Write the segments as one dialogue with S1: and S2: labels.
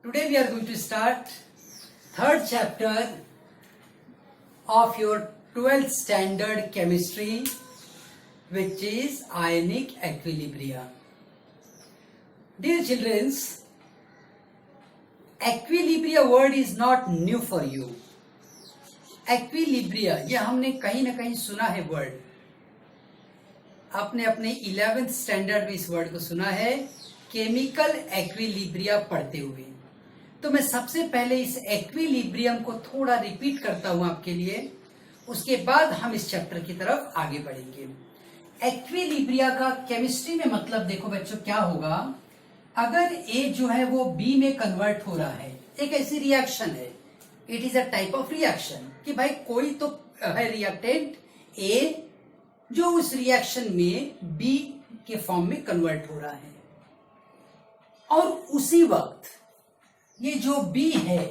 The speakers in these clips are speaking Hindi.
S1: Today we are going to start third chapter of your 12th standard chemistry, which is ionic equilibria. Dear children, equilibria word is not new for you. Equilibria ये हमने कहीं ना कहीं सुना है वर्ड, आपने अपने 11th स्टैंडर्ड में इस वर्ड को सुना है केमिकल एक्विलिब्रिया पढ़ते हुए। तो मैं सबसे पहले इस एक्विलिब्रियम को थोड़ा रिपीट करता हूं आपके लिए, उसके बाद हम इस चैप्टर की तरफ आगे बढ़ेंगे। एक्विलिब्रिया का केमिस्ट्री में मतलब देखो बच्चों क्या होगा, अगर ए जो है वो बी में कन्वर्ट हो रहा है, एक ऐसी रिएक्शन है, it is a type of reaction कि भाई कोई तो है रिएक्टेंट ए जो उस रिएक्शन में बी के फॉर्म में कन्वर्ट हो रहा है, और उसी वक्त ये जो बी है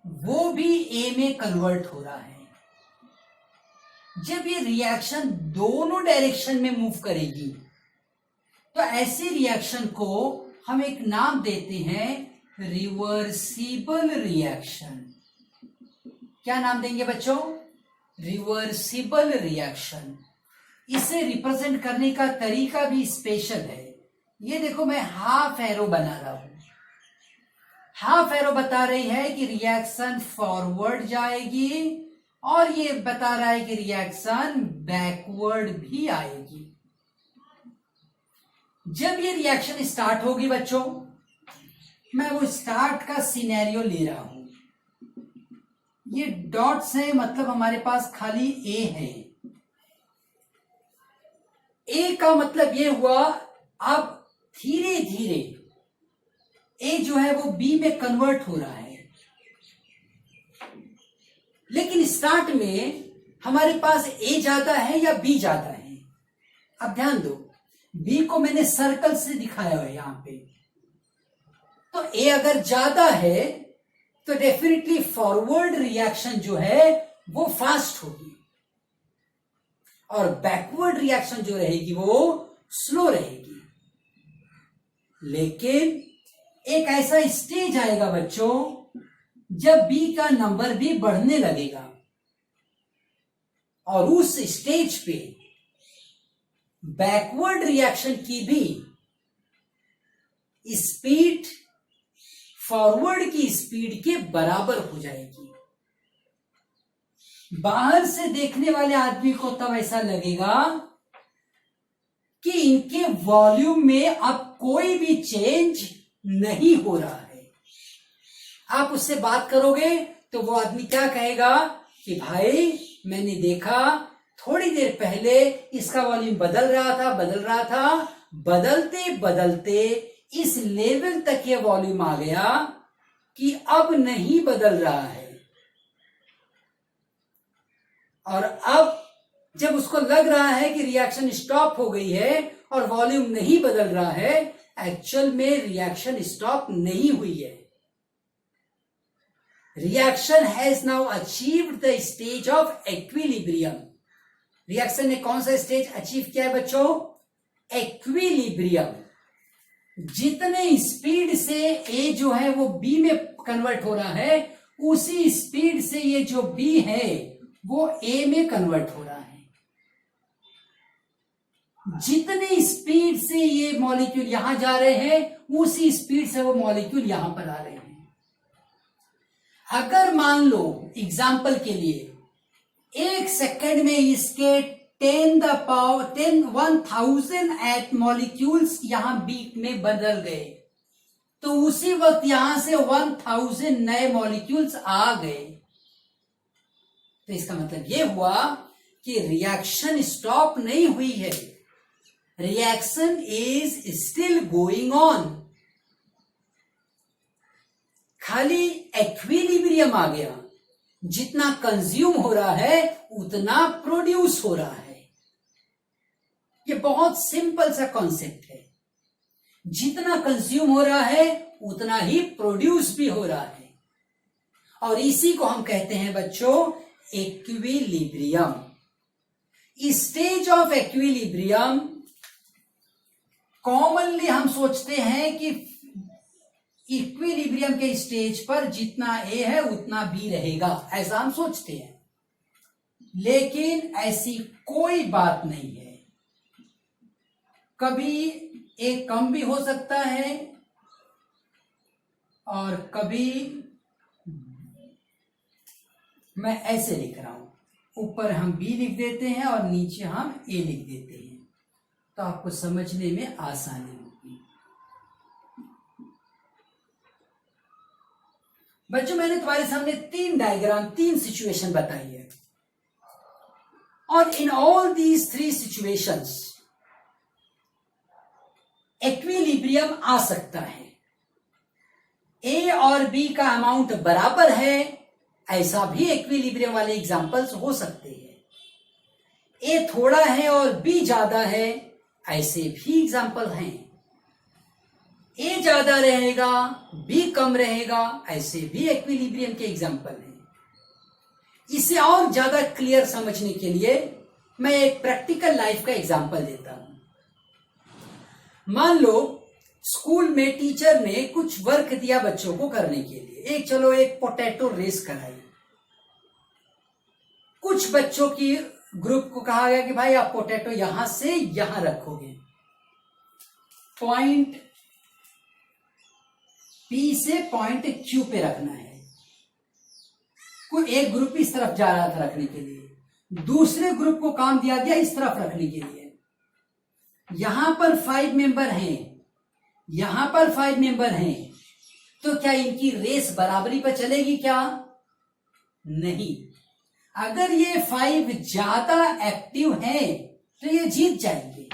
S1: वो भी ए में कन्वर्ट हो रहा है। जब ये रिएक्शन दोनों डायरेक्शन में मूव करेगी तो ऐसी रिएक्शन को हम एक नाम देते हैं रिवर्सिबल रिएक्शन। क्या नाम देंगे बच्चों? Reversible reaction. इसे रिप्रेजेंट करने का तरीका भी स्पेशल है। ये देखो मैं हाफ एरो बना रहा हूं, हाफ एरो बता रही है कि रिएक्शन फॉरवर्ड जाएगी और ये बता रहा है कि रिएक्शन बैकवर्ड भी आएगी। जब ये रिएक्शन स्टार्ट होगी बच्चों, मैं वो स्टार्ट का सिनेरियो ले रहा हूं, ये डॉट्स है मतलब हमारे पास खाली ए है। ए का मतलब ये हुआ अब धीरे धीरे ए जो है वो बी में कन्वर्ट हो रहा है, लेकिन स्टार्ट में हमारे पास ए ज्यादा है या बी ज्यादा है? अब ध्यान दो, बी को मैंने सर्कल से दिखाया है यहां पे, तो ए अगर ज्यादा है तो डेफिनेटली फॉरवर्ड रिएक्शन जो है वो फास्ट होगी और बैकवर्ड रिएक्शन जो रहेगी वो स्लो रहेगी। लेकिन एक ऐसा स्टेज आएगा बच्चों जब बी का नंबर भी बढ़ने लगेगा और उस स्टेज पे बैकवर्ड रिएक्शन की भी स्पीड फॉरवर्ड की स्पीड के बराबर हो जाएगी। बाहर से देखने वाले आदमी को तब ऐसा लगेगा कि इनके वॉल्यूम में अब कोई भी चेंज नहीं हो रहा है। आप उससे बात करोगे तो वो आदमी क्या कहेगा कि भाई मैंने देखा थोड़ी देर पहले इसका वॉल्यूम बदल रहा था, बदलते बदलते इस लेवल तक ये वॉल्यूम आ गया कि अब नहीं बदल रहा है। और अब जब उसको लग रहा है कि रिएक्शन स्टॉप हो गई है और वॉल्यूम नहीं बदल रहा है, एक्चुअल में रिएक्शन स्टॉप नहीं हुई है। Reaction has now achieved the stage of equilibrium. Reaction ने कौन सा स्टेज अचीव किया है बच्चों? एक्विलिब्रियम। जितने स्पीड से ए जो है वो बी में कन्वर्ट हो रहा है, उसी स्पीड से ये जो बी है वो ए में कन्वर्ट हो रहा है। जितने स्पीड से ये मॉलिक्यूल यहां जा रहे हैं, उसी स्पीड से वो मॉलिक्यूल यहां पर आ रहे हैं। अगर मान लो एग्जाम्पल के लिए 1 सेकेंड में इसके 1000 मॉलिक्यूल्स यहां बीट में बदल गए, तो उसी वक्त यहां से 1000 नए मॉलिक्यूल्स आ गए। तो इसका मतलब यह हुआ कि रिएक्शन स्टॉप नहीं हुई है, reaction is still going on. खाली एक्विलिब्रियम आ गया, जितना कंज्यूम हो रहा है उतना प्रोड्यूस हो रहा है। ये बहुत सिंपल सा कॉन्सेप्ट है, जितना कंज्यूम हो रहा है उतना ही प्रोड्यूस भी हो रहा है, और इसी को हम कहते हैं बच्चों equilibrium. Stage of equilibrium commonly हम सोचते हैं कि इक्विलिब्रियम के स्टेज पर जितना ए है उतना बी रहेगा, ऐसा हम सोचते हैं, लेकिन ऐसी कोई बात नहीं है। कभी ए कम भी हो सकता है और कभी, मैं ऐसे लिख रहा हूं, ऊपर हम बी लिख देते हैं और नीचे हम ए लिख देते हैं, तो आपको समझने में आसानी होगी। बच्चों, मैंने तुम्हारे सामने 3 डायग्राम, 3 सिचुएशन बताई है, और in all these 3 situations equilibrium आ सकता है। ए और बी का अमाउंट बराबर है, ऐसा भी इक्विलिब्रियम वाले एग्जांपल्स हो सकते हैं। ए थोड़ा है और बी ज्यादा है, ऐसे भी एग्जांपल हैं। ए ज्यादा रहेगा, बी कम रहेगा, ऐसे भी इक्विलिब्रियम के एग्जांपल हैं। इसे और ज्यादा क्लियर समझने के लिए मैं एक प्रैक्टिकल लाइफ का एग्जांपल देता हूं। मान लो स्कूल में टीचर ने कुछ वर्क दिया बच्चों को करने के लिए, एक पोटैटो रेस कराई। कुछ बच्चों की ग्रुप को कहा गया कि भाई आप पोटैटो यहां से यहां रखोगे, पॉइंट पी से पॉइंट क्यू पे रखना है। कोई एक ग्रुप इस तरफ जा रहा था रखने के लिए, दूसरे ग्रुप को काम दिया गया इस तरफ रखने के लिए। यहां पर 5 मेंबर हैं, यहां पर 5 मेंबर हैं, तो क्या इनकी रेस बराबरी पर चलेगी? क्या नहीं। अगर ये 5 ज्यादा एक्टिव हैं तो ये जीत जाएंगे।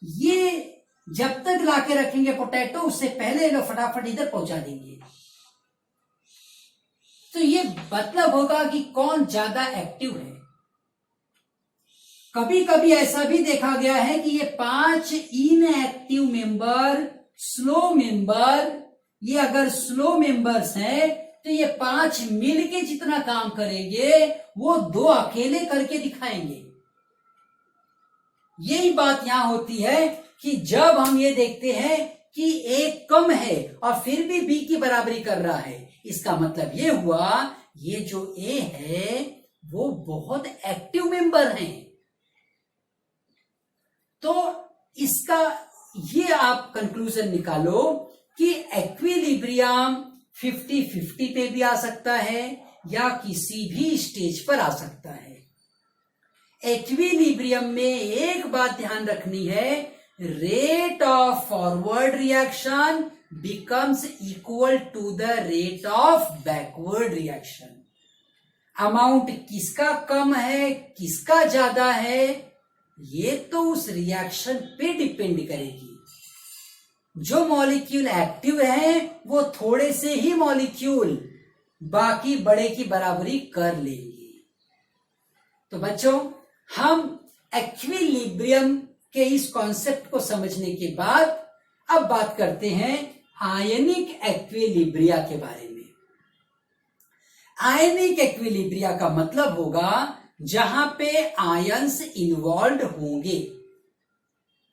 S1: ये जब तक लाके रखेंगे पोटैटो, उससे पहले लोग फटाफट इधर पहुंचा देंगे। तो ये मतलब होगा कि कौन ज्यादा एक्टिव है। कभी कभी ऐसा भी देखा गया है कि ये 5 इनएक्टिव मेंबर, स्लो मेंबर, ये अगर स्लो मेंबर्स हैं तो ये 5 मिलके जितना काम करेंगे वो 2 अकेले करके दिखाएंगे। यही बात यहां होती है कि जब हम ये देखते हैं कि ए कम है और फिर भी बी की बराबरी कर रहा है, इसका मतलब ये हुआ ये जो ए है वो बहुत एक्टिव मेंबर हैं। तो इसका ये आप कंक्लूजन निकालो कि इक्विलिब्रियम 50-50 पे भी आ सकता है या किसी भी स्टेज पर आ सकता है। इक्विलिब्रियम में एक बात ध्यान रखनी है, rate of forward reaction becomes equal to the rate of backward reaction. Amount किसका कम है, किसका ज्यादा है, ये तो उस रिएक्शन पे डिपेंड करेगी। जो मॉलिक्यूल एक्टिव है वो थोड़े से ही मॉलिक्यूल बाकी बड़े की बराबरी कर लेंगे। तो बच्चों, हम इक्विलिब्रियम के इस कॉन्सेप्ट को समझने के बाद अब बात करते हैं आयनिक इक्विलिब्रिया के बारे में। आयनिक इक्विलिब्रिया का मतलब होगा जहां पे आयंस इन्वॉल्व होंगे।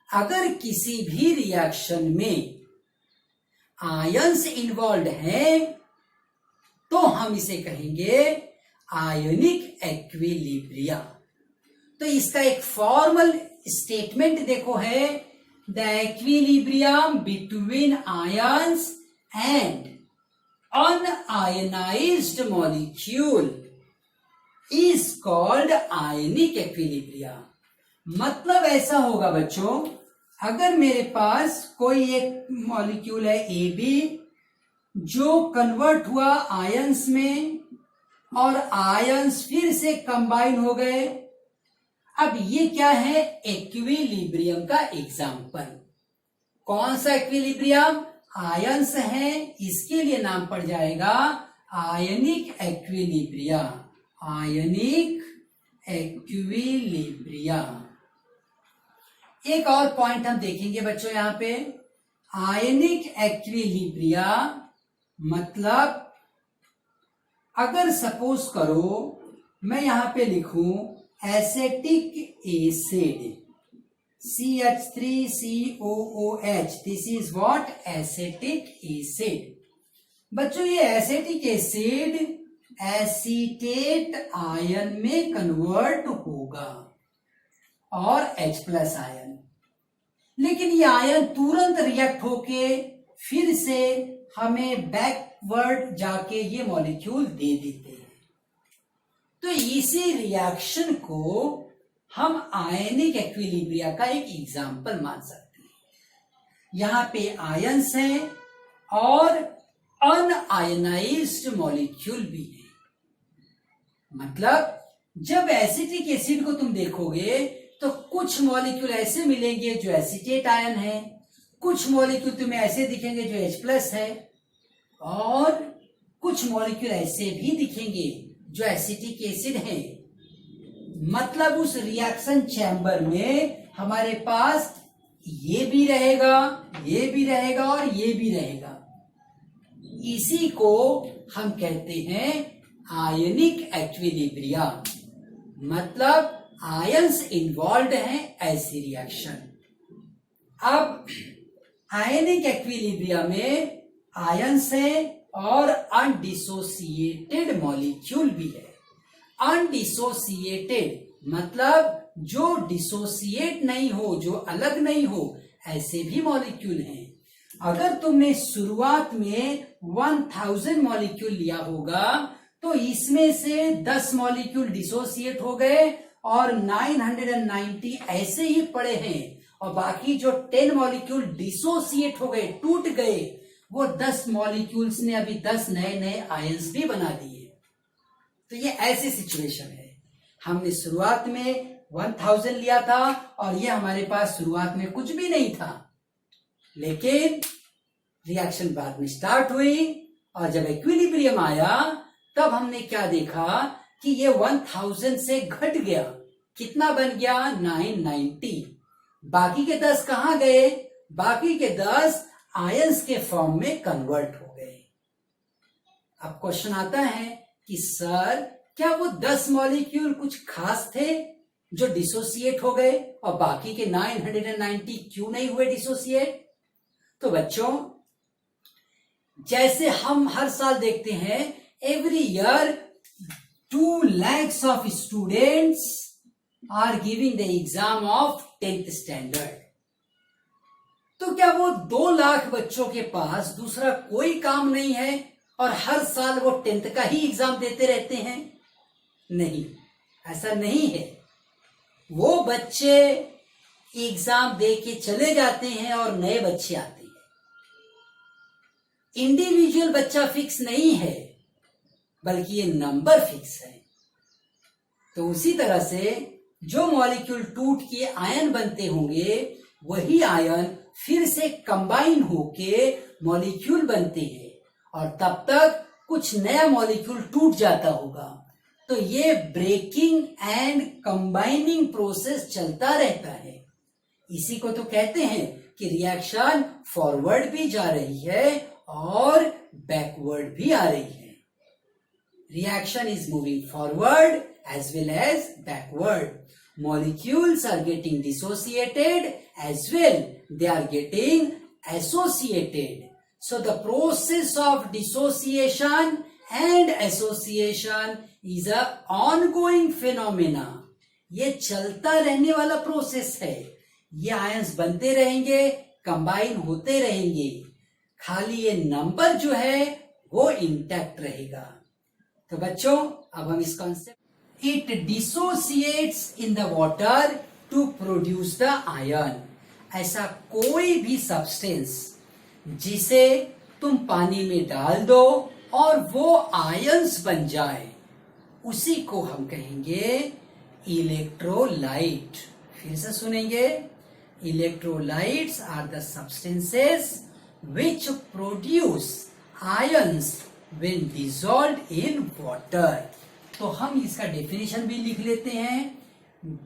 S1: अगर किसी भी रिएक्शन में आयंस इन्वॉल्व हैं तो हम इसे कहेंगे आयनिक इक्विलिब्रिया। तो इसका एक फॉर्मल स्टेटमेंट देखो है, the equilibrium between ions and un-ionised molecule is called ionic equilibria. मतलब ऐसा होगा बच्चों, अगर मेरे पास कोई एक मॉलिक्यूल है ए बी जो कन्वर्ट हुआ आयंस में और आयंस फिर से कंबाइन हो गए, अब ये क्या है? इक्विलिब्रियम का एग्जाम्पल। कौन सा इक्विलिब्रियम? आयंस है, इसके लिए नाम पड़ जाएगा आयनिक इक्विलिब्रिया। आयनिक इक्विलिब्रिया। एक और पॉइंट हम देखेंगे बच्चों यहां पे, आयनिक इक्विलिब्रिया मतलब अगर सपोज करो मैं यहां पे लिखूं acetic acid, CH3COOH, this is what? Acetic acid. बच्चों ये एसिटिक एसिड एसीटेट आयन में कन्वर्ट होगा और H+ आयन, लेकिन ये आयन तुरंत रिएक्ट होके फिर से हमें बैकवर्ड जाके ये मॉलिक्यूल दे देते हैं। तो इसी रिएक्शन को हम आयनिक एक्विलिब्रिया का एक एग्जाम्पल मान सकते हैं। यहां पे आयंस हैं और अनआयनाइज्ड मॉलिक्यूल भी है। मतलब जब एसिटिक एसिड को तुम देखोगे तो कुछ मॉलिक्यूल ऐसे मिलेंगे जो एसीटेट आयन है, कुछ मॉलिक्यूल तुम्हें ऐसे दिखेंगे जो H+ है, और कुछ मॉलिक्यूल ऐसे भी दिखेंगे जो एसिटिक एसिड है। मतलब उस रिएक्शन चैम्बर में हमारे पास ये भी रहेगा, ये भी रहेगा और ये भी रहेगा। इसी को हम कहते हैं आयनिक एक्विलिब्रिया। मतलब आयंस इन्वॉल्व हैं ऐसी रिएक्शन। अब आयनिक एक्विलिब्रिया में आयंस है और अनडिसोसिएटेड मॉलिक्यूल भी है। अनडिसोसिएटेड मतलब जो डिसोसिएट नहीं हो, जो अलग नहीं हो, ऐसे भी मॉलिक्यूल हैं। अगर तुमने शुरुआत में 1000 मॉलिक्यूल लिया होगा तो इसमें से 10 मॉलिक्यूल डिसोसिएट हो गए और 990 ऐसे ही पड़े हैं, और बाकी जो 10 मॉलिक्यूल डिसोसिएट हो गए, टूट गए, वो 10 मॉलिक्यूल्स ने अभी 10 नए नए आयंस भी बना दिए। तो ये ऐसी सिचुएशन है। हमने शुरुआत में 1000 लिया था और ये हमारे पास शुरुआत में कुछ भी नहीं था, लेकिन रिएक्शन बाद में स्टार्ट हुई और जब इक्विलिब्रियम आया तब हमने क्या देखा कि ये 1000 से घट गया। कितना बन गया? 990। बाकी के 10 कहां गए? बाकी के 10 आयंस के फॉर्म में कन्वर्ट हो गए। अब क्वेश्चन आता है कि सर क्या वो 10 मॉलिक्यूल कुछ खास थे जो डिसोसिएट हो गए और बाकी के 990 क्यों नहीं हुए डिसोसिएट? तो बच्चों, जैसे हम हर साल देखते हैं, every year 2 lakhs of students are giving the exam of 10th standard। तो क्या वो 2 लाख बच्चों के पास दूसरा कोई काम नहीं है और हर साल वो 10th का ही एग्जाम देते रहते हैं? नहीं, ऐसा नहीं है। वो बच्चे एग्जाम दे के चले जाते हैं और नए बच्चे आते हैं। इंडिविजुअल बच्चा फिक्स नहीं है, बल्कि ये नंबर फिक्स है। तो उसी तरह से जो मॉलिक्यूल टूट के आयन बनते होंगे, वही आयन फिर से कंबाइन होके मॉलिक्यूल बनते हैं और तब तक कुछ नया मॉलिक्यूल टूट जाता होगा। तो ये ब्रेकिंग एंड कंबाइनिंग प्रोसेस चलता रहता है। इसी को तो कहते हैं कि रिएक्शन फॉरवर्ड भी जा रही है और बैकवर्ड भी आ रही है। Reaction is moving forward as well as backward. Molecules are getting dissociated as well. They are getting associated. So the process of dissociation and association is a ongoing phenomena. ये चलता रहने वाला प्रोसेस है। ये आयंस बनते रहेंगे, कंबाइन होते रहेंगे, खाली ये नंबर जो है वो इंटैक्ट रहेगा। तो बच्चों, अब हम इस concept, it dissociates in the water to produce the ion. ऐसा कोई भी सब्सटेंस जिसे तुम पानी में डाल दो और वो आयंस बन जाए, उसी को हम कहेंगे इलेक्ट्रोलाइट। फिर से सुनेंगे, electrolytes are the substances which produce ions when dissolved in water। तो हम इसका डेफिनेशन भी लिख लेते हैं।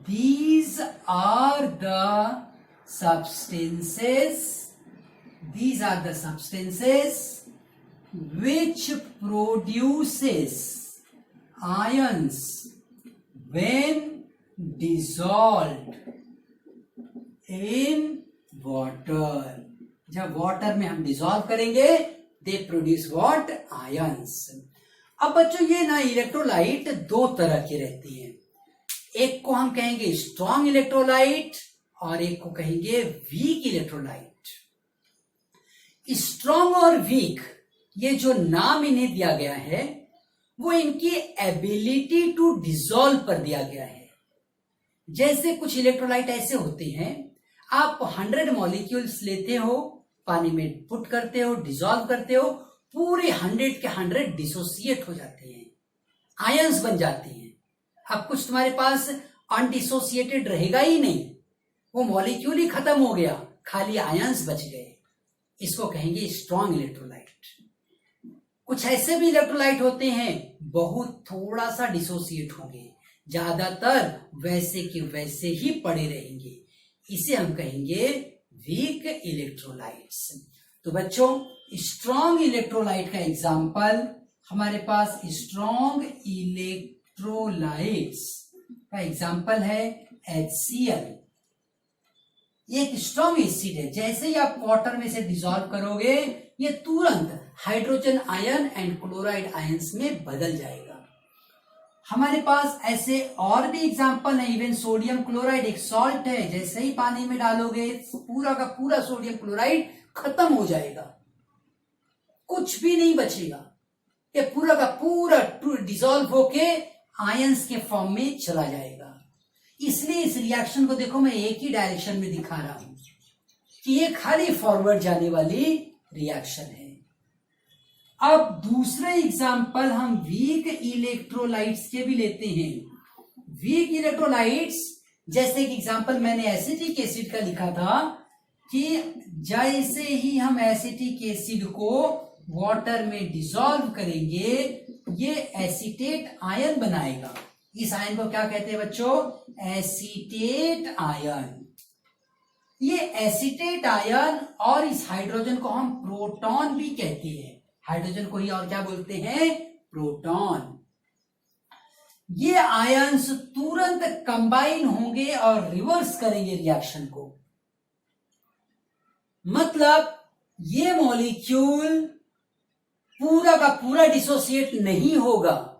S1: These are the substances which produces ions when dissolved in water. जब वाटर में हम डिसॉल्व करेंगे दे प्रोड्यूस व्हाट? आयंस। अब बच्चों ये ना इलेक्ट्रोलाइट दो तरह की रहती हैं, एक को हम कहेंगे स्ट्रॉन्ग इलेक्ट्रोलाइट और एक को कहेंगे वीक इलेक्ट्रोलाइट। स्ट्रॉन्ग और वीक ये जो नाम इन्हें दिया गया है वो इनकी एबिलिटी टू डिसॉल्व पर दिया गया है। जैसे कुछ इलेक्ट्रोलाइट ऐसे होते हैं, आप 100 मॉलिक्यूल्स लेते हो, पानी में पुट करते हो, डिसॉल्व करते हो, पूरे 100 के 100 डिसोसिएट हो जाते हैं, आयंस बन जाते हैं। अब कुछ तुम्हारे पास अनडिसोसिएटेड रहेगा ही नहीं, वो मॉलिक्यूल ही खत्म हो गया, खाली आयंस बच गए। इसको कहेंगे स्ट्रॉन्ग इलेक्ट्रोलाइट। कुछ ऐसे भी इलेक्ट्रोलाइट होते हैं बहुत थोड़ा सा डिसोसिएट होंगे, ज्यादातर वैसे के वैसे ही पड़े रहेंगे, इसे हम कहेंगे वीक इलेक्ट्रोलाइट्स। तो बच्चों स्ट्रॉन्ग इलेक्ट्रोलाइट का एग्जाम्पल हमारे पास स्ट्रॉन्ग इलेक्ट्रोलाइट्स का एग्जाम्पल है HCl। ये एक स्ट्रॉन्ग एसिड है, जैसे ही आप वाटर में से डिसॉल्व करोगे ये तुरंत hydrogen ion and chloride ions में बदल जाएगा। हमारे पास ऐसे और भी एग्जाम्पल है, इवन सोडियम क्लोराइड एक सॉल्ट है, जैसे ही पानी में डालोगे पूरा का पूरा सोडियम क्लोराइड खत्म हो जाएगा, कुछ भी नहीं बचेगा, ये पूरा का पूरा डिसॉल्व होके आयंस के फॉर्म में चला जाएगा। इसलिए इस रिएक्शन को देखो मैं एक ही डायरेक्शन में दिखा रहा हूं कि ये खाली फॉरवर्ड जाने वाली रिएक्शन है। अब दूसरे एग्जाम्पल हम वीक इलेक्ट्रोलाइट्स के भी लेते हैं। वीक इलेक्ट्रोलाइट्स जैसे कि एग्जाम्पल मैंने एसिटिक एसिड का लिखा था कि जैसे ही हम एसिटिक एसिड को वाटर में डिसॉल्व करेंगे ये एसीटेट आयन बनाएगा। इस आयन को क्या कहते हैं बच्चों? Acetate ion. ये एसीटेट आयन और इस हाइड्रोजन को हम प्रोटॉन भी कहते हैं, हाइड्रोजन को ही और क्या बोलते हैं? प्रोटॉन। ये आयंस तुरंत कंबाइन होंगे और रिवर्स करेंगे रिएक्शन को, मतलब ये मॉलिक्यूल पूरा का पूरा डिसोसिएट नहीं होगा,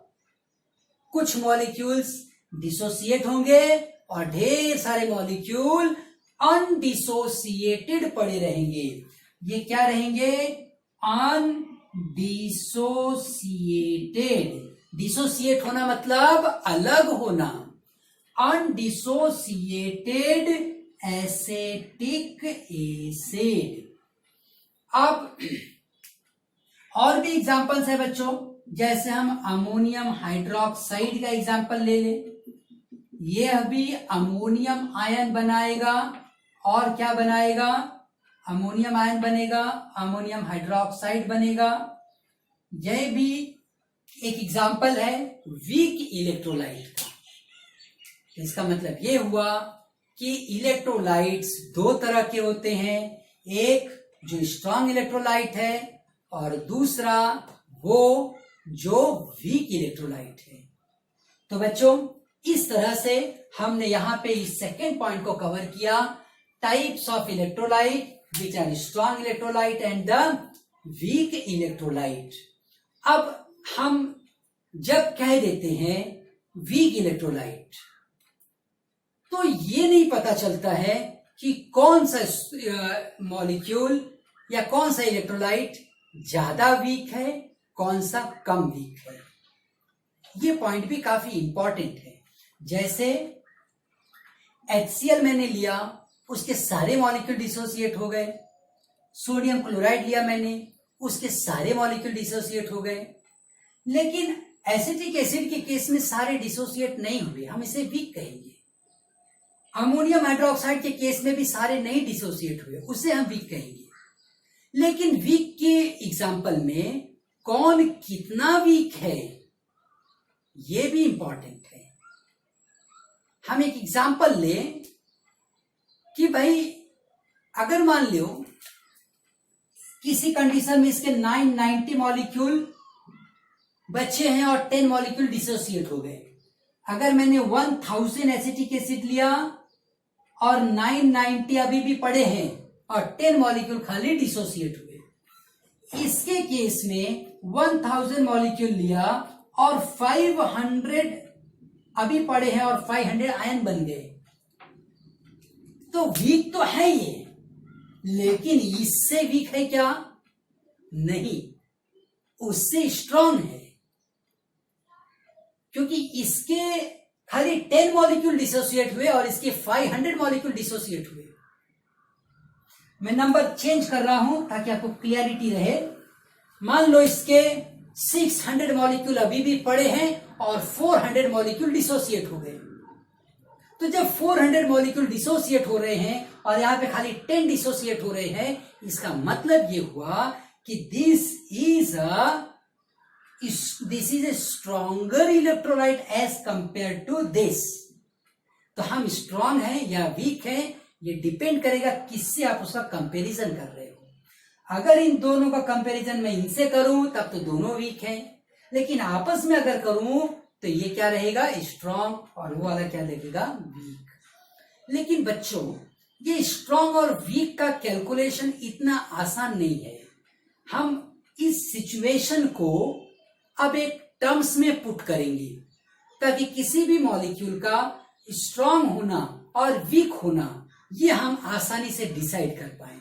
S1: कुछ मॉलिक्यूल्स डिसोसिएट होंगे और ढेर सारे मॉलिक्यूल अनडिसोसिएटेड पड़े रहेंगे। ये क्या रहेंगे? अनडिसोसिएटेड। डिसोसिएट होना मतलब अलग होना, अनडिसोसिएटेड एसिटिक एसिड। अब और भी एग्जांपल्स है बच्चों, जैसे हम अमोनियम हाइड्रोक्साइड का एग्जांपल ले लें, यह भी अमोनियम आयन बनाएगा और क्या बनाएगा? अमोनियम आयन बनेगा, अमोनियम हाइड्रोक्साइड बनेगा। यह भी एक एग्जांपल है वीक इलेक्ट्रोलाइट का। इसका मतलब यह हुआ कि इलेक्ट्रोलाइट्स दो तरह के होते हैं, एक जो स्ट्रॉन्ग इलेक्ट्रोलाइट है और दूसरा वो जो वीक इलेक्ट्रोलाइट है। तो बच्चों इस तरह से हमने यहां पे इस सेकेंड पॉइंट को कवर किया, types of electrolyte which are strong electrolyte and the weak electrolyte. अब हम जब कह देते हैं वीक इलेक्ट्रोलाइट तो ये नहीं पता चलता है कि कौन सा मॉलिक्यूल या कौन सा इलेक्ट्रोलाइट ज्यादा वीक है, कौन सा कम वीक है। ये पॉइंट भी काफी इंपॉर्टेंट है। जैसे HCl मैंने लिया, उसके सारे मॉलिक्यूल डिसोसिएट हो गए। सोडियम क्लोराइड लिया मैंने, उसके सारे मॉलिक्यूल डिसोसिएट हो गए। लेकिन एसिटिक एसिड के केस में सारे डिसोसिएट नहीं हुए, हम इसे वीक कहेंगे। अमोनियम हाइड्रोक्साइड के केस में भी सारे नहीं डिसोसिएट हुए, उसे हम वीक कहेंगे। लेकिन वीक के एग्जाम्पल में कौन कितना वीक है यह भी इंपॉर्टेंट है। हम एक एग्जाम्पल लें कि भाई अगर मान लो किसी कंडीशन में इसके 990 मॉलिक्यूल बचे हैं और 10 मॉलिक्यूल डिसोसिएट हो गए। अगर मैंने 1000 एसिटिक एसिड लिया और 990 अभी भी पड़े हैं और 10 मॉलिक्यूल खाली डिसोसिएट हुए। इसके केस में 1000 मॉलिक्यूल लिया और 500 अभी पड़े हैं और 500 आयन बन गए। तो वीक तो है ये, लेकिन इससे वीक है क्या? नहीं, उससे स्ट्रांग है, क्योंकि इसके खाली 10 मॉलिक्यूल डिसोसिएट हुए और इसके 500 मॉलिक्यूल डिसोसिएट हुए। मैं नंबर चेंज कर रहा हूं ताकि आपको क्लियरिटी रहे। मान लो इसके 600 मॉलिक्यूल अभी भी पड़े हैं और 400 मॉलिक्यूल डिसोसिएट हो गए। तो जब 400 मॉलिक्यूल डिसोसिएट हो रहे हैं और यहां पे खाली 10 डिसोसिएट हो रहे हैं, इसका मतलब ये हुआ कि this is a stronger electrolyte as compare to this. तो हम स्ट्रांग हैं या वीक हैं, ये डिपेंड करेगा किससे आप उसका कंपैरिजन कर रहे हो। अगर इन दोनों का कंपैरिजन मैं इनसे करूं तब तो दोनों वीक हैं, लेकिन आपस में अगर करूं तो ये क्या रहेगा? स्ट्रांग, और वो वाला क्या लगेगा? वीक। लेकिन बच्चों, ये स्ट्रांग और वीक का कैलकुलेशन इतना आसान नहीं है। हम इस सिचुएशन को अब एक टर्म्स में पुट करेंगे ताकि किसी भी मॉलिक्यूल का स्ट्रांग होना और वीक होना ये हम आसानी से डिसाइड कर पाए।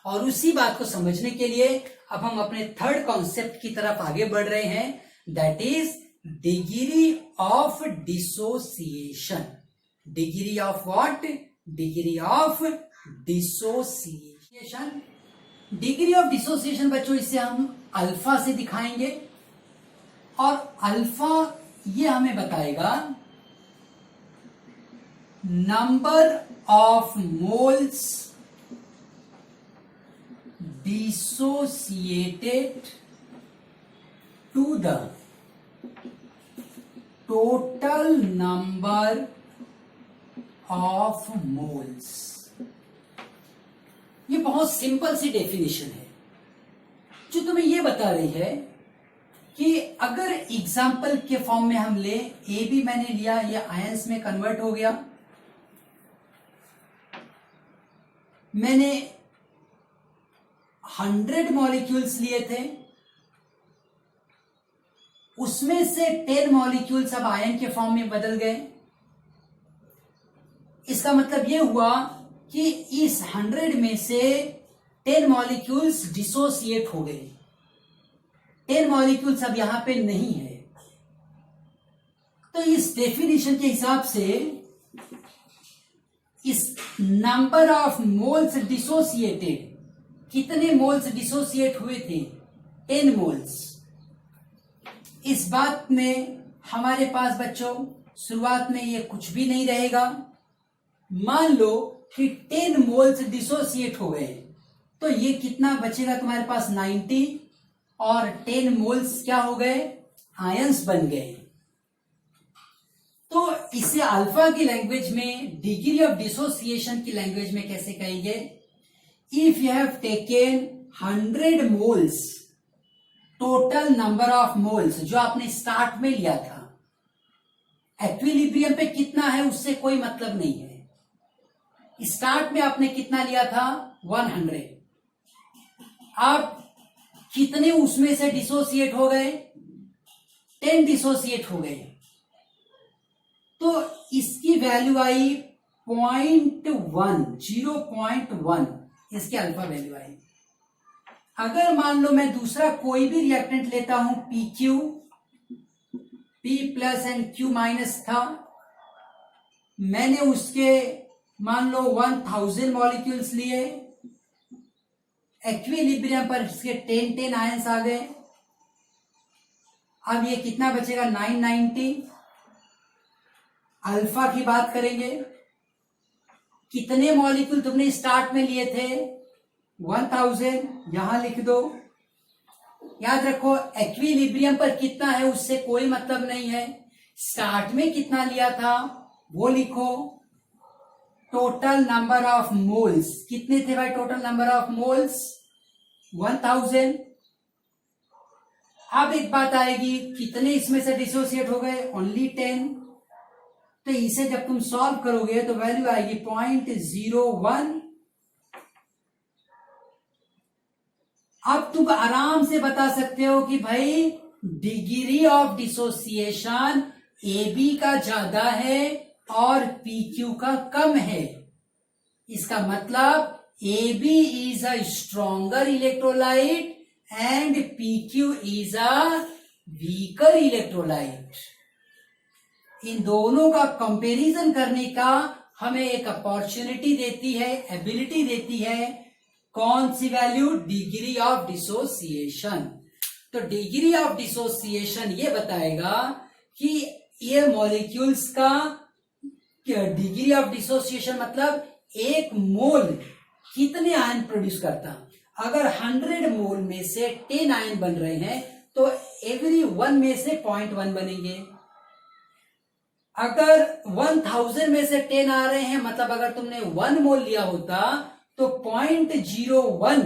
S1: और उसी बात को समझने के लिए अब हम अपने थर्ड कॉन्सेप्ट की तरफ आगे बढ़ रहे हैं, that is degree of dissociation. Degree of what? Degree of dissociation. Degree of dissociation बच्चों, इसे हम अल्फा से दिखाएंगे और अल्फा ये हमें बताएगा number of moles dissociated to the total number of moles. ये बहुत सिंपल सी डेफिनेशन है जो तुम्हें ये बता रही है कि अगर एग्जाम्पल के फॉर्म में हम ले, ए भी मैंने लिया, ये आयंस में कन्वर्ट हो गया। मैंने 100 मॉलिक्यूल्स लिए थे, उसमें से 10 मॉलिक्यूल्स अब आयन के फॉर्म में बदल गए। इसका मतलब यह हुआ कि इस 100 में से 10 मॉलिक्यूल्स डिसोसिएट हो गए। 10 मॉलिक्यूल्स अब यहां पे नहीं है। तो इस डेफिनेशन के हिसाब से इस नंबर ऑफ मोल्स डिसोसिएटेड, कितने मोल्स डिसोसिएट हुए थे? 10 मोल्स। इस बात में हमारे पास बच्चों शुरुआत में ये कुछ भी नहीं रहेगा। मान लो कि 10 मोल्स डिसोसिएट हो गए, तो ये कितना बचेगा तुम्हारे पास? 90, और 10 मोल्स क्या हो गए? आयंस बन गए। तो इसे अल्फा की लैंग्वेज में, डिग्री ऑफ डिसोसिएशन की लैंग्वेज में कैसे कहेंगे? If you have taken 100 moles, total number of moles जो आपने स्टार्ट में लिया था, एक्विलिब्रियम पे कितना है उससे कोई मतलब नहीं है। स्टार्ट में आपने कितना लिया था? 100। अब कितने उसमें से डिसोसिएट हो गए? 10 डिसोसिएट हो गए। तो इसकी वैल्यू आई 0.1, 0.1 इसकी अल्फा वैल्यू आई। अगर मान लो मैं दूसरा कोई भी रिएक्टेंट लेता हूं, PQ, P plus and Q minus था, मैंने उसके मान लो 1000 मॉलिक्यूल्स लिए, एक्विलिब्रियम पर इसके 10 आयंस आ गए। अब ये कितना बचेगा? 990। अल्फा की बात करेंगे, कितने मॉलिक्यूल तुमने स्टार्ट में लिए थे? 1000, यहां लिख दो। याद रखो एक्विलिब्रियम पर कितना है उससे कोई मतलब नहीं है। स्टार्ट में कितना लिया था वो लिखो। टोटल नंबर ऑफ मोल्स कितने थे भाई? Total number of moles 1000। अब एक बात आएगी, कितने इसमें से डिसोसिएट हो गए? ओनली 10। तो इसे जब तुम सॉल्व करोगे तो वैल्यू आएगी 0.01। अब तुम आराम से बता सकते हो कि भाई degree of dissociation A B का ज्यादा है और पी क्यू का कम है। इसका मतलब A B is a stronger electrolyte and P Q is a weaker electrolyte. इन दोनों का कंपैरिजन करने का हमें एक अपॉर्चुनिटी देती है, एबिलिटी देती है। कौन सी वैल्यू? Degree of dissociation. तो डिग्री ऑफ डिसोसिएशन ये बताएगा कि ये मॉलिक्यूल्स का डिग्री ऑफ डिसोसिएशन मतलब एक मोल कितने आयन प्रोड्यूस करता। अगर 100 मोल में से 10 आयन बन रहे हैं तो एवरी 1 में से 0.1 बनेंगे। अगर 1000 में से 10 आ रहे हैं मतलब अगर तुमने 1 मोल लिया होता तो 0.01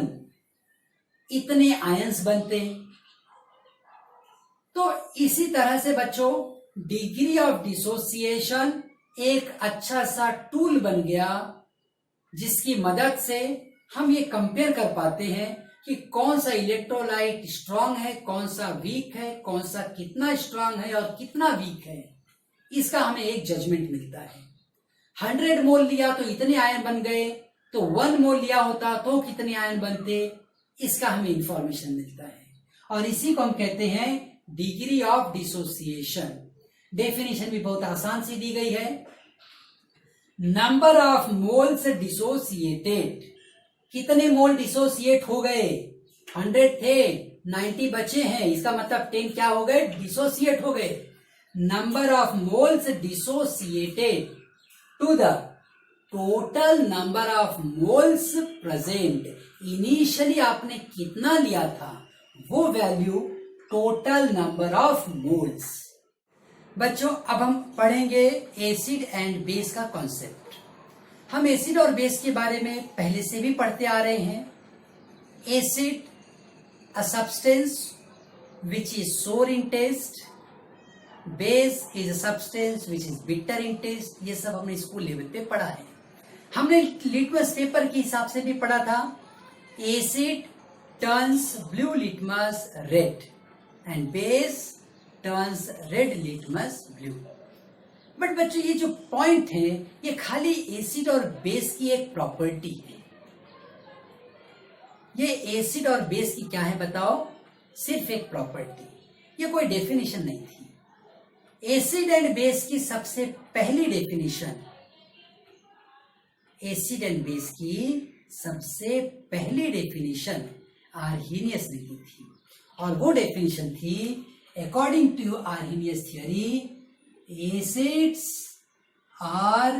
S1: इतने आयंस बनते। तो इसी तरह से बच्चों डिग्री ऑफ डिसोसिएशन एक अच्छा सा टूल बन गया जिसकी मदद से हम ये कंपेयर कर पाते हैं कि कौन सा इलेक्ट्रोलाइट स्ट्रांग है, कौन सा वीक है, कौन सा कितना स्ट्रांग है और कितना वीक है। इसका हमें एक जजमेंट मिलता है। 100 मोल लिया तो इतने आयन बन गए, तो 1 मोल लिया होता तो कितने आयन बनते, इसका हमें इंफॉर्मेशन मिलता है और इसी को हम कहते हैं डिग्री ऑफ डिसोसिएशन। डेफिनेशन भी बहुत आसान सी दी गई है। नंबर ऑफ मोल्स डिसोसिएटेड, कितने मोल डिसोसिएट हो गए? 100 थे, 90 बचे हैं, इसका मतलब 10 क्या हो गए? डिसोसिएट हो गए। Number of moles dissociated to the total number of moles present. Initially आपने कितना लिया था वो value total number of moles. बच्चों अब हम पढ़ेंगे एसिड एंड बेस का कॉन्सेप्ट। हम एसिड और बेस के बारे में पहले से भी पढ़ते आ रहे हैं। Acid a substance which is sour in taste, base is a substance which is bitter in taste. ये सब हमने स्कूल लेवल पे पढ़ा है। हमने लिटमस पेपर के हिसाब से भी पढ़ा था। Asset turns blue litmus red and base turns red litmus blue. But बच्चों ये जो पॉइंट है ये खाली एसिड और बेस की एक प्रॉपर्टी है। ये एसिड और बेस की क्या है बताओ? सिर्फ एक प्रॉपर्टी, ये कोई डेफिनेशन नहीं थी। एसिड एंड बेस की सबसे पहली डेफिनेशन, एसिड एंड बेस की सबसे पहली डेफिनेशन आर्हेनियस ने दी थी और वो डेफिनेशन थी according to Arrhenius theory, acids are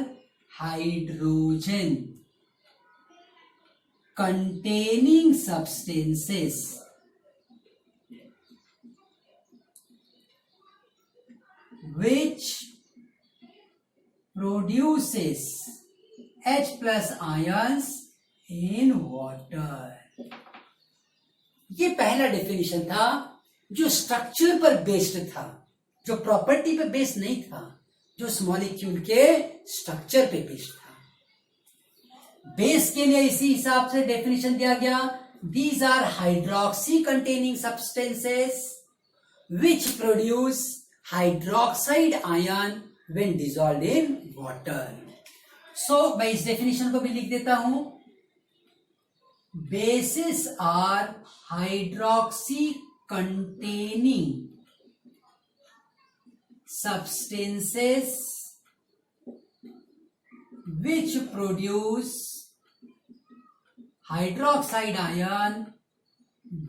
S1: hydrogen containing substances which produces H plus ions in water। ये पहला डेफिनेशन था जो स्ट्रक्चर पर बेस्ड था, जो प्रॉपर्टी पे बेस्ड नहीं था, जो उस मॉलिक्यूल के स्ट्रक्चर पे बेस्ड था। बेस के लिए इसी हिसाब से डेफिनेशन दिया गया, these are hydroxy containing substances which produce hydroxide ion when dissolved in water. So मैं इस डेफिनेशन को भी लिख देता हूं। Bases are hydroxy containing substances which produce hydroxide ion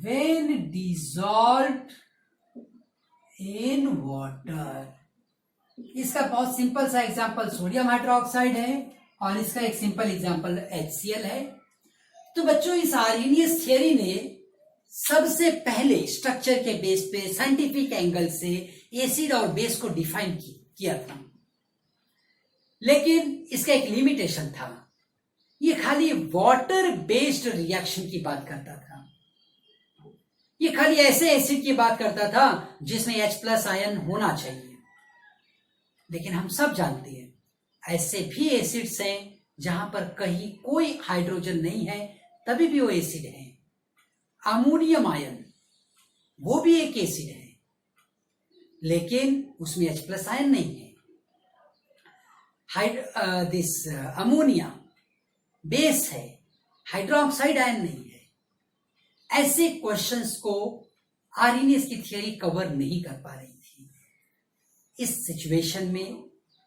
S1: when dissolved in water। इसका बहुत सिंपल सा एग्जांपल सोडियम हाइड्रोक्साइड है और इसका एक सिंपल एग्जांपल HCl है। तो बच्चों इस आर्हेनियस थियरी ने सबसे पहले स्ट्रक्चर के बेस पे साइंटिफिक एंगल से एसिड और बेस को डिफाइन किया था, लेकिन इसका एक लिमिटेशन था। ये खाली वाटर बेस्ड रिएक्शन की बात करता था। ये खाली ऐसे एसिड की बात करता था जिसमें H+ आयन होना चाहिए। लेकिन हम सब जानते हैं ऐसे भी एसिड्स हैं जहां पर कहीं कोई हाइड्रोजन नहीं है, तभी भी वो एसिड है। अमोनियम आयन वो भी एक एसिड है, लेकिन उसमें H+ आयन नहीं है। अमोनिया बेस है, हाइड्रोक्साइड आयन नहीं है। ऐसे क्वेश्चंस को आर्हेनियस की थियरी कवर नहीं कर पा रही थी। इस सिचुएशन में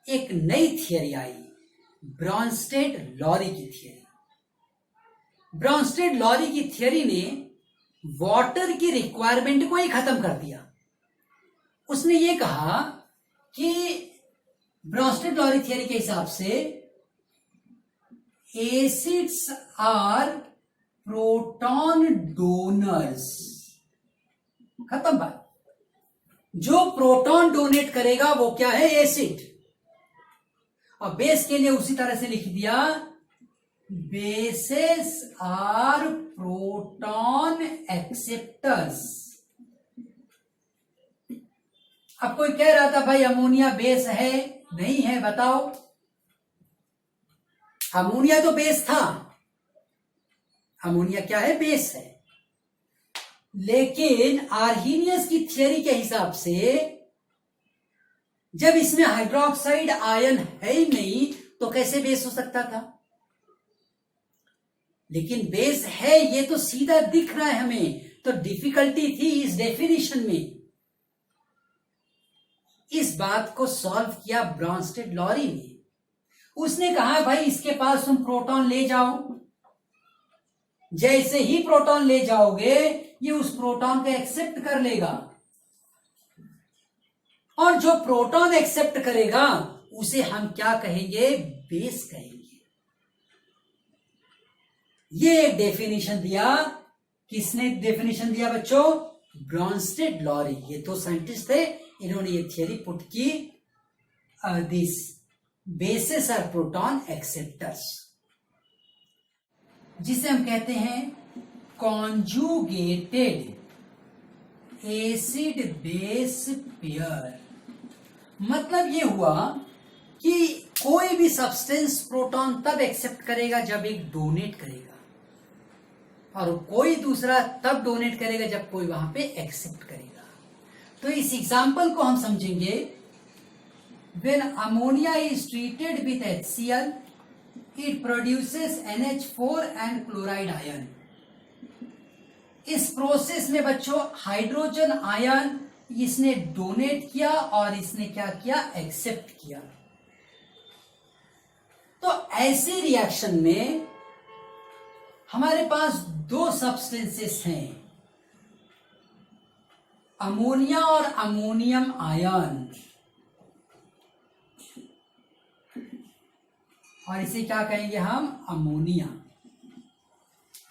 S1: एक नई थियरी आई, ब्रॉन्स्टेड-लॉरी की थियरी। ब्रॉन्स्टेड-लॉरी की थियरी ने वाटर की रिक्वायरमेंट को ही खत्म कर दिया। उसने ये कहा कि ब्रॉन्स्टेड-लॉरी थियरी के हिसाब से एसिड्स आर प्रोटॉन डोनर्स। खत्म बात। जो प्रोटॉन डोनेट करेगा वो क्या है? एसिड। और बेस के लिए उसी तरह से लिख दिया, बेसेस आर प्रोटॉन एक्सेप्टर्स। अब कोई कह रहा था भाई अमोनिया बेस है, नहीं है, बताओ। अमोनिया तो बेस था, अमोनिया क्या है? बेस है। लेकिन आर्हेनियस की थियरी के हिसाब से जब इसमें हाइड्रोक्साइड आयन है ही नहीं तो कैसे बेस हो सकता था? लेकिन बेस है, ये तो सीधा दिख रहा है हमें। तो डिफिकल्टी थी इस डेफिनेशन में। इस बात को सॉल्व किया ब्रॉन्स्टेड-लॉरी ने। उसने कहा भाई इसके पास तुम प्रोटॉन ले जाओ, जैसे ही प्रोटॉन ले जाओगे ये उस प्रोटॉन को एक्सेप्ट कर लेगा, और जो प्रोटॉन एक्सेप्ट करेगा उसे हम क्या कहेंगे? बेस कहेंगे। ये एक डेफिनेशन दिया। किसने डेफिनेशन दिया बच्चों? ब्रॉन्स्टेड-लॉरी। ये तो साइंटिस्ट थे, इन्होंने ये थियरी पुट की, this basis are proton acceptors, जिसे हम कहते हैं कॉन्जुगेटेड एसिड बेस पेयर। मतलब ये हुआ कि कोई भी सब्सटेंस प्रोटॉन तब एक्सेप्ट करेगा जब एक डोनेट करेगा, और कोई दूसरा तब डोनेट करेगा जब कोई वहां पे एक्सेप्ट करेगा। तो इस एग्जाम्पल को हम समझेंगे, when ammonia is treated with HCl it produces NH4 and chloride ion. इस प्रोसेस में बच्चों हाइड्रोजन आयन इसने डोनेट किया और इसने क्या किया? एक्सेप्ट किया। तो ऐसे रिएक्शन में हमारे पास दो सब्सटेंसेस हैं, अमोनिया और अमोनियम आयन, और इसे क्या कहेंगे हम? अमोनिया।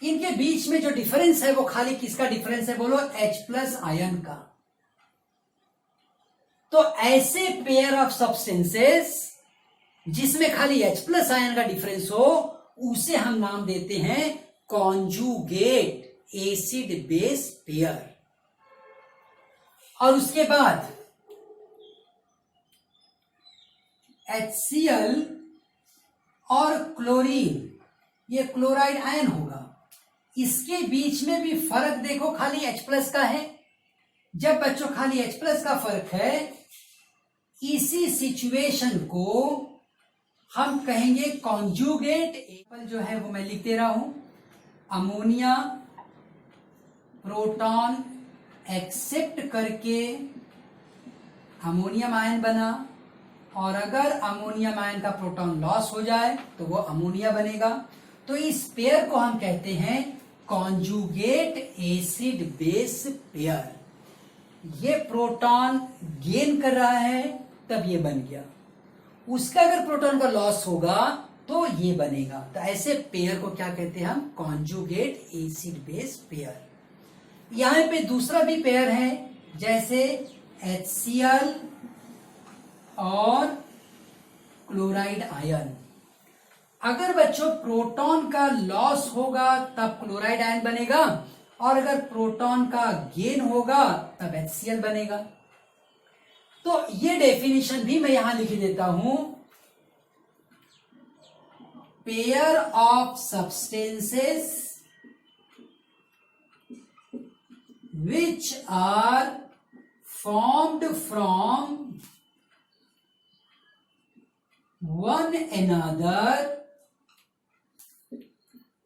S1: इनके बीच में जो डिफरेंस है वो खाली किसका डिफरेंस है? बोलो, H+ आयन का। तो ऐसे पेयर ऑफ सब्सटेंसेस जिसमें खाली H+ आयन का डिफरेंस हो उसे हम नाम देते हैं कॉन्जुगेट एसिड बेस पेयर। और उसके बाद HCl और क्लोरीन, ये क्लोराइड आयन होगा। इसके बीच में भी फर्क देखो, खाली H+ का है। जब बच्चों खाली H+ का फर्क है, इसी सिचुएशन को हम कहेंगे कॉन्जुगेट। एप्पल जो है वो मैं लिख दे रहा हूं, अमोनिया प्रोटॉन एक्सेप्ट करके अमोनियम आयन बना, और अगर अमोनियम आयन का प्रोटॉन लॉस हो जाए तो वो अमोनिया बनेगा। तो इस पेयर को हम कहते हैं कॉन्जुगेट एसिड बेस पेयर। ये प्रोटॉन गेन कर रहा है तब ये बन गया, उसका अगर प्रोटॉन का लॉस होगा तो ये बनेगा। तो ऐसे पेयर को क्या कहते हैं हम? Conjugate acid base pair. यहां पे दूसरा भी पेयर है, जैसे HCl और क्लोराइड आयन। अगर बच्चों प्रोटॉन का लॉस होगा तब क्लोराइड आयन बनेगा, और अगर प्रोटॉन का गेन होगा तब HCl बनेगा। तो ये डेफिनेशन भी मैं यहां लिख देता हूं, pair of substances which are formed from one another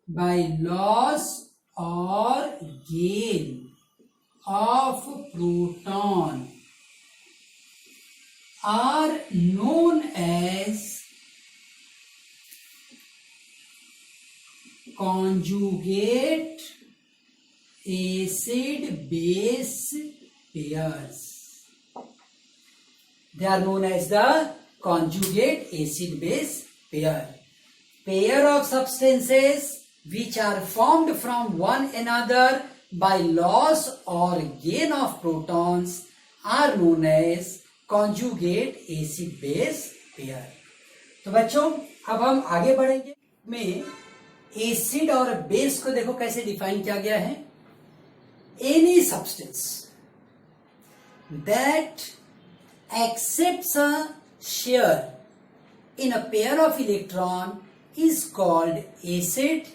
S1: by loss or gain of proton are known as conjugate acid base pairs. They are known as the conjugate acid base pair. Pair of substances which are formed from one another by loss or gain of protons are known as conjugate acid base pair. तो बच्चों अब हम आगे बढ़ेंगे। में एसिड और बेस को देखो कैसे डिफाइन किया गया है। Any substance that accepts a share in a pair of electron is called acid,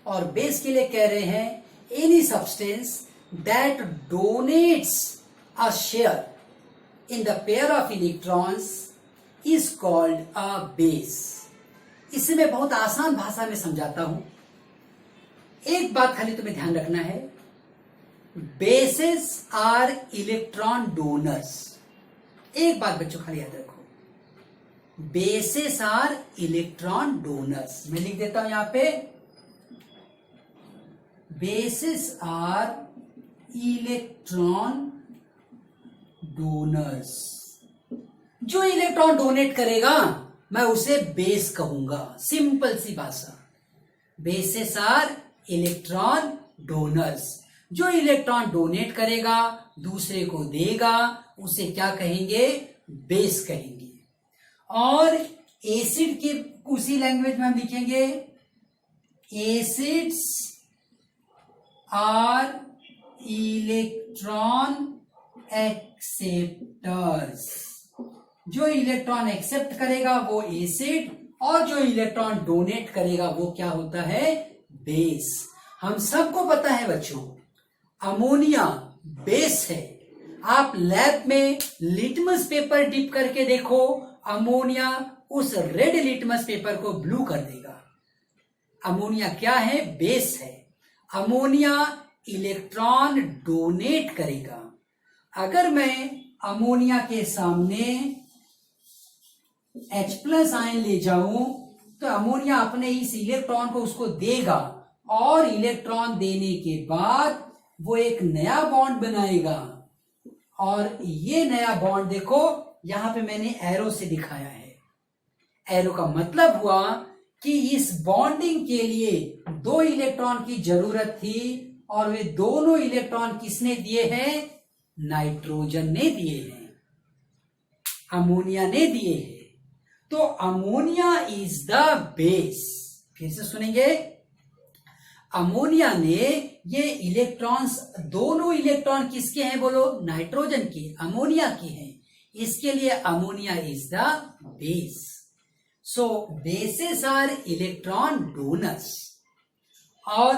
S1: और बेस के लिए कह रहे हैं any substance that donates a share in the pair of electrons is called a base। इसे मैं बहुत आसान भाषा में समझाता हूं। एक बात खाली तुम्हें ध्यान रखना है, बेसेस आर इलेक्ट्रॉन डोनर्स। एक बात बच्चों खाली याद रखो, बेसेस आर इलेक्ट्रॉन डोनर्स। मैं लिख देता हूं यहां पे, बेसेस आर इलेक्ट्रॉन डोनर्स। जो इलेक्ट्रॉन डोनेट करेगा मैं उसे बेस कहूंगा। सिंपल सी भाषा, बेसेस आर इलेक्ट्रॉन डोनर्स। जो इलेक्ट्रॉन डोनेट करेगा, दूसरे को देगा, उसे क्या कहेंगे? बेस कहेंगे। और एसिड की उसी लैंग्वेज में हम लिखेंगे, एसिड्स आर इलेक्ट्रॉन एक्सेप्टर्स। जो इलेक्ट्रॉन एक्सेप्ट करेगा वो एसिड, और जो इलेक्ट्रॉन डोनेट करेगा वो क्या होता है? बेस। हम सबको पता है बच्चों, अमोनिया बेस है। आप लैब में लिटमस पेपर डिप करके देखो, अमोनिया उस रेड लिटमस पेपर को ब्लू कर देगा। अमोनिया क्या है? बेस है। अमोनिया इलेक्ट्रॉन डोनेट करेगा। अगर मैं अमोनिया के सामने H+ आयन ले जाऊं तो अमोनिया अपने इस इलेक्ट्रॉन को उसको देगा, और इलेक्ट्रॉन देने के बाद वो एक नया बॉन्ड बनाएगा। और ये नया बॉन्ड देखो यहां पे मैंने एरो से दिखाया है। एरो का मतलब हुआ कि इस बॉन्डिंग के लिए 2 इलेक्ट्रॉन की जरूरत थी, और वे दोनों इलेक्ट्रॉन किसने दिए हैं? नाइट्रोजन ने दिए हैं, अमोनिया ने दिए हैं। तो अमोनिया इज द बेस। फिर से सुनेंगे, अमोनिया ने ये इलेक्ट्रॉन्स, दोनों इलेक्ट्रॉन किसके हैं बोलो? नाइट्रोजन के, अमोनिया के हैं। इसके लिए ammonia is the base. So bases are electron donors और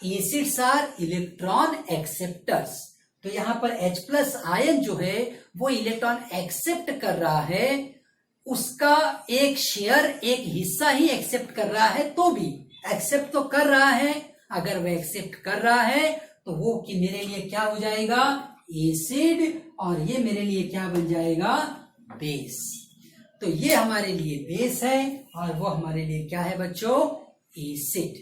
S1: एसिड्स आर इलेक्ट्रॉन एक्सेप्टर्स। तो यहां पर H+ आयन जो है वो इलेक्ट्रॉन एक्सेप्ट कर रहा है, उसका एक शेयर, एक हिस्सा ही एक्सेप्ट कर रहा है, तो भी एक्सेप्ट तो कर रहा है। अगर वह एक्सेप्ट कर रहा है तो वो कि मेरे लिए क्या हो जाएगा? एसिड, और ये मेरे लिए क्या बन जाएगा? बेस। तो ये हमारे लिए बेस है और वो हमारे लिए क्या है बच्चों? एसिड।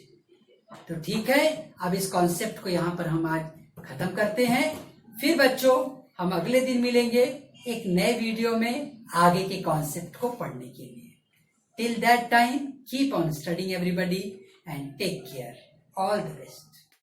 S1: तो ठीक है, अब इस कॉन्सेप्ट को यहां पर हम आज खत्म करते हैं। फिर बच्चों हम अगले दिन मिलेंगे एक नए वीडियो में आगे के कॉन्सेप्ट को पढ़ने के लिए। Till that time keep on studying everybody and take care. All the best.